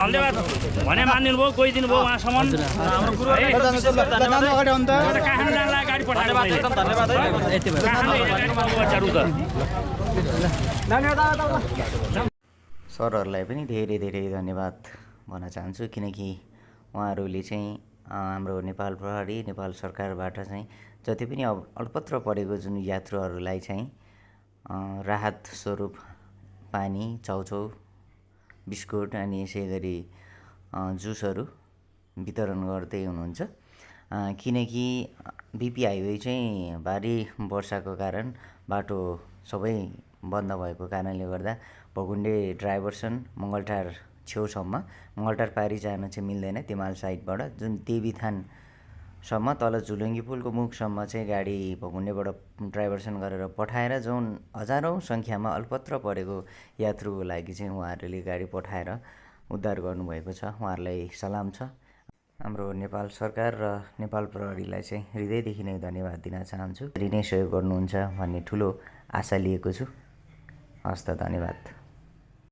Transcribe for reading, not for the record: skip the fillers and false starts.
धन्यवाद भने मानिदिनु भयो गइदिनु भयो उहाँसम्म हाम्रो गुरु गाडी पठाएको सरहरूलाई पनि धेरै धेरै धन्यवाद भन्न चाहन्छु किनकि उहाँहरूले चाहिँ हाम्रो नेपाल प्रहरी नेपाल सरकारबाट चाहिँ जति पनि अल्पत्र परेको जुन यात्रुहरूलाई चाहिँ राहत स्वरूप पानी चाउचाउ बिस्कुट अनि यसै गरी जुसहरू वितरण गर्दै हुनुहुन्छ किनकि बिपी हाइवे चाहिँ भारी वर्षाको कारण बाटो सबै बन्द भएको कारणले गर्दा भकुण्डे ड्राइभरसन मङ्गलटार छेउसम्म मङ्गलटार पारी जान चाहिँ मिल्दैन तिमाल साइडबाट जुन देवीथानसम्म तल झुलुङ्गी पुलको मुखसम्म चाहिँ गाडी भकुण्डेबाट ड्राइभरसन गरेर पठाएर जुन हजारौँ सङ्ख्यामा अल्पत्र परेको यात्रुको लागि चाहिँ उहाँहरूले गाडी पठाएर उद्धार गर्नुभएको छ। उहाँहरूलाई सलाम छ। हाम्रो नेपाल सरकार र नेपाल प्रहरीलाई चाहिँ हृदयदेखि नै धन्यवाद दिन चाहन्छु। धेरै नै सहयोग गर्नुहुन्छ भन्ने ठुलो आशा लिएको छु। हस् त, धन्यवाद।